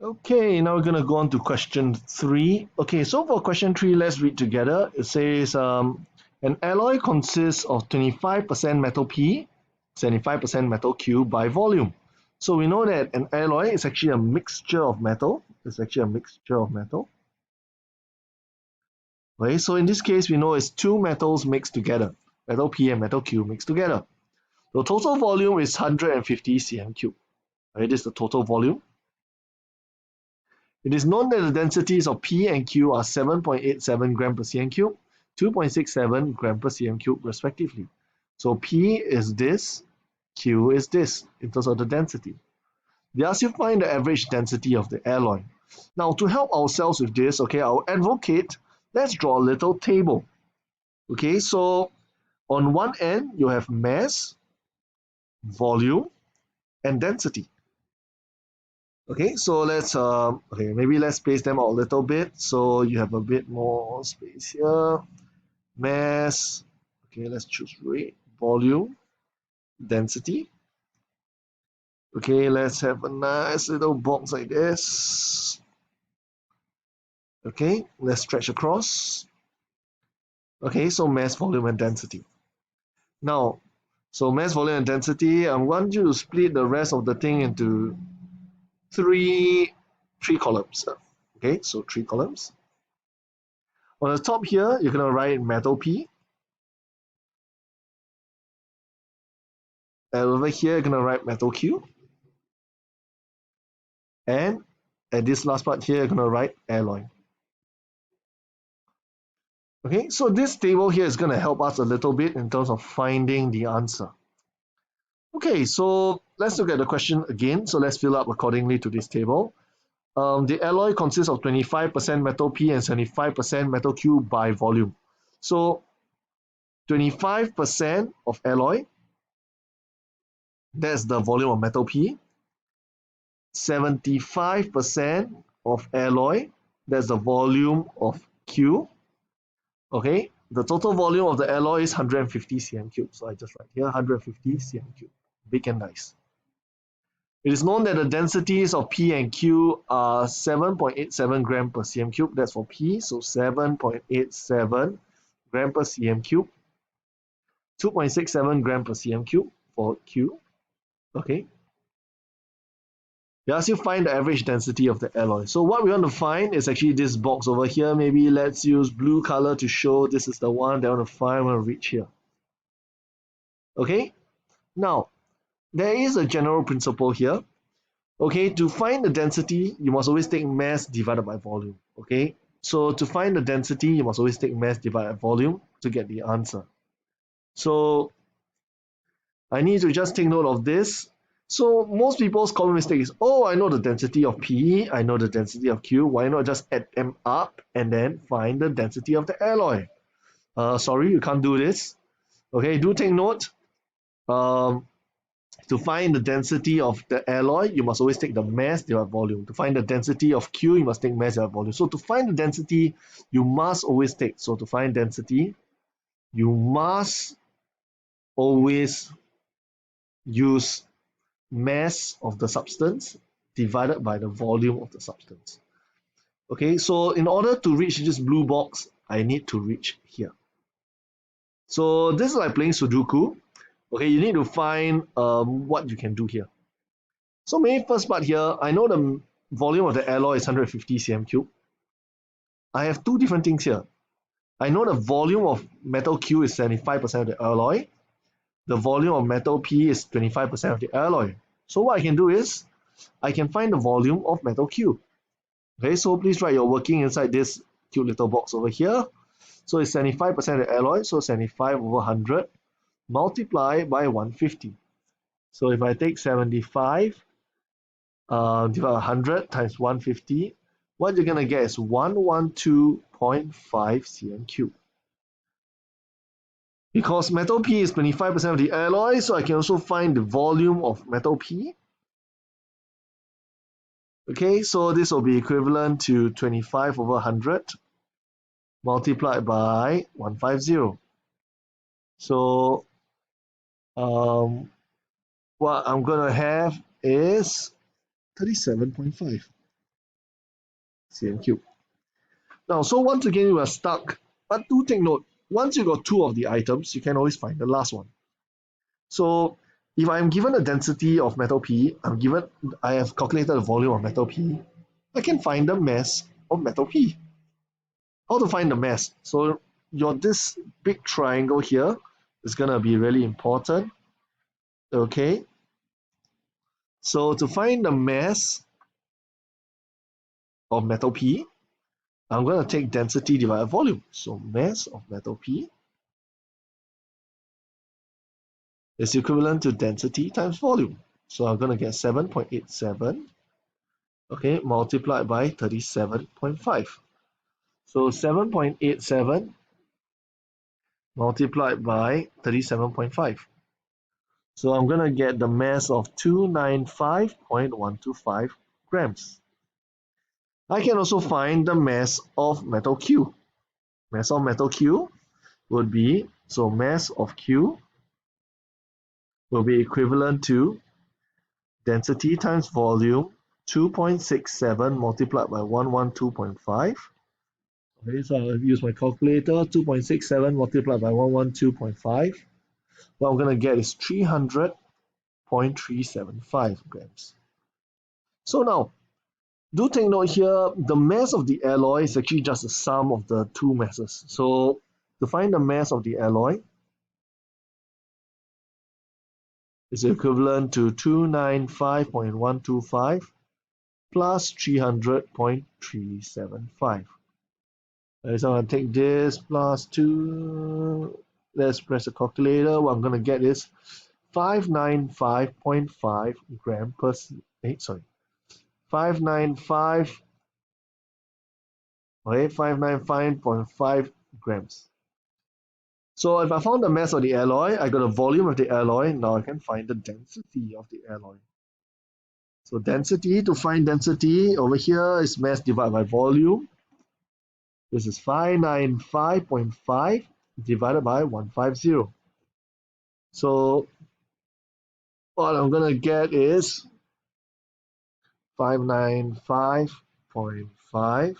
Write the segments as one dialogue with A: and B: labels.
A: Okay, now we're going to go on to question 3. Okay, so for question 3, let's read together. It says an alloy consists of 25% metal P, 75% metal Q by volume. So we know that an alloy is actually a mixture of metal. It's actually a mixture of metal. Okay, so in this case, we know it's two metals mixed together. Metal P and metal Q mixed together. The total volume is 150 cm cube. Okay, this is the total volume. It is known that the densities of P and Q are 7.87 gram per cm cube, 2.67 gram per cm cube respectively. So P is this, Q is this in terms of the density. They ask you to find the average density of the alloy. Now to help ourselves with this, okay, I'll advocate, let's draw a little table. Okay, so on one end you have mass, volume, and density. Okay, so maybe let's space them out a little bit so you have a bit more space here. Mass, okay, let's choose rate, volume, density. Okay, let's have a nice little box like this. Okay, let's stretch across. Okay, so mass, volume, and density. Now, so mass, volume, and density, I want you to split the rest of the thing into three columns. Okay, so 3 columns. On the top here, you're going to write metal P. And over here, you're going to write metal Q. And at this last part here, you're going to write alloy. Okay, so this table here is going to help us a little bit in terms of finding the answer. Okay, so let's look at the question again. So let's fill up accordingly to this table. The alloy consists of 25% metal P and 75% metal Q by volume. So 25% of alloy, that's the volume of metal P. 75% of alloy, that's the volume of Q. Okay, the total volume of the alloy is 150 cm cube. So I just write here 150 cm cube, big and nice. It is known that the densities of P and Q are 7.87 gram per cm cube. That's for P, so 7.87 gram per cm cube. 2.67 gram per cm cube for Q. Okay. They ask you find the average density of the alloy. So what we want to find is actually this box over here. Maybe let's use blue color to show this is the one that I want to find. I want to reach here. Okay. Now, there is a general principle here. Okay, to find the density, you must always take mass divided by volume. Okay, so to find the density, you must always take mass divided by volume to get the answer. So I need to just take note of this. So most people's common mistake is, oh, I know the density of P, I know the density of Q, why not just add them up and then find the density of the alloy? Sorry, you can't do this. Okay, do take note. To find the density of the alloy, you must always take the mass divided by volume. To find the density of Q, you must take mass divided by volume. So to find the density, you must always take. So to find density, you must always use mass of the substance divided by the volume of the substance. Okay, so in order to reach this blue box, I need to reach here. So this is like playing Sudoku. Okay, you need to find what you can do here. So maybe first part here, I know the volume of the alloy is 150 cm cube. I have two different things here. I know the volume of metal Q is 75% of the alloy. The volume of metal P is 25% of the alloy. So what I can do is, I can find the volume of metal Q. Okay, so please write your working inside this cute little box over here. So it's 75% of the alloy, so 75 over 100 multiplied by 150. So if I take 75 divided by 100 times 150, what you're going to get is 112.5 cm cube. Because metal P is 25% of the alloy, so I can also find the volume of metal P. Okay, so this will be equivalent to 25 over 100 multiplied by 150. So what I'm going to have is 37.5. cm cube. Now, so once again, you are stuck, but do take note, once you got two of the items, you can always find the last one. So if I'm given a density of metal P, I have calculated the volume of metal P, I can find the mass of metal P. How to find the mass? So this big triangle here is gonna be really important. Okay. So to find the mass of metal P, I'm gonna take density divided volume. So mass of metal P is equivalent to density times volume. So I'm gonna get 7.87, okay, multiplied by 37.5. So 7.87 multiplied by 37.5. So I'm gonna get the mass of 295.125 grams. I can also find the mass of metal Q. Mass of metal Q would be, so mass of Q will be equivalent to density times volume 2.67 multiplied by 112.5. Okay, so I'll use my calculator, 2.67 multiplied by 112.5. What I'm going to get is 300.375 grams. So now, do take note here, the mass of the alloy is actually just the sum of the two masses. So to find the mass of the alloy is equivalent to 295.125 plus 300.375. Okay, so I'll take this plus 2. Let's press the calculator. What I'm going to get is 595.5 gram per, 595, okay, 595.5 grams. So if I found the mass of the alloy, I got the volume of the alloy. Now I can find the density of the alloy. So density, to find density over here is mass divided by volume. This is 595.5 divided by 150. So what I'm going to get is 595.5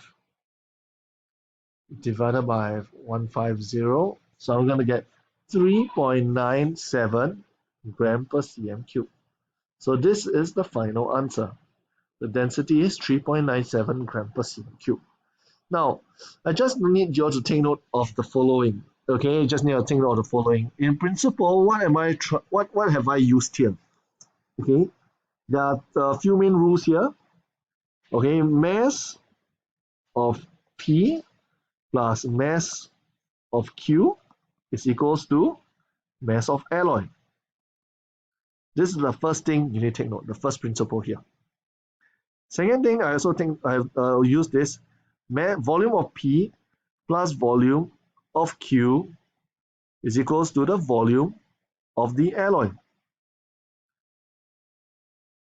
A: divided by 150. So I'm going to get 3.97 gram per cm cube. So this is the final answer. The density is 3.97 gram per cm cube. Now, I just need you all to take note of the following. Okay, just need to take note of the following. In principle, what have I used here? Okay, there are a few main rules here. Okay, mass of P plus mass of Q is equals to mass of alloy. This is the first thing you need to take note, the first principle here. Second thing, I also think I've used this volume of P plus volume of Q is equals to the volume of the alloy.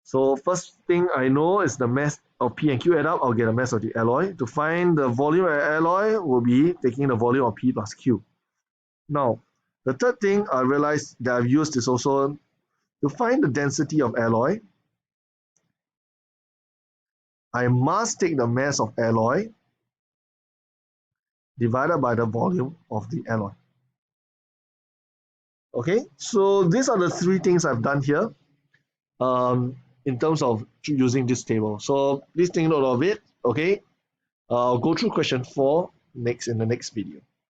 A: So first thing I know is the mass of P and Q add up, I'll get the mass of the alloy. To find the volume of the alloy, will be taking the volume of P plus Q. Now, the third thing I realized that I've used is also to find the density of alloy, I must take the mass of alloy divided by the volume of the alloy. Okay, so these are the three things I've done here in terms of using this table. So please take note of it. Okay, I'll go through question 4 in the next video.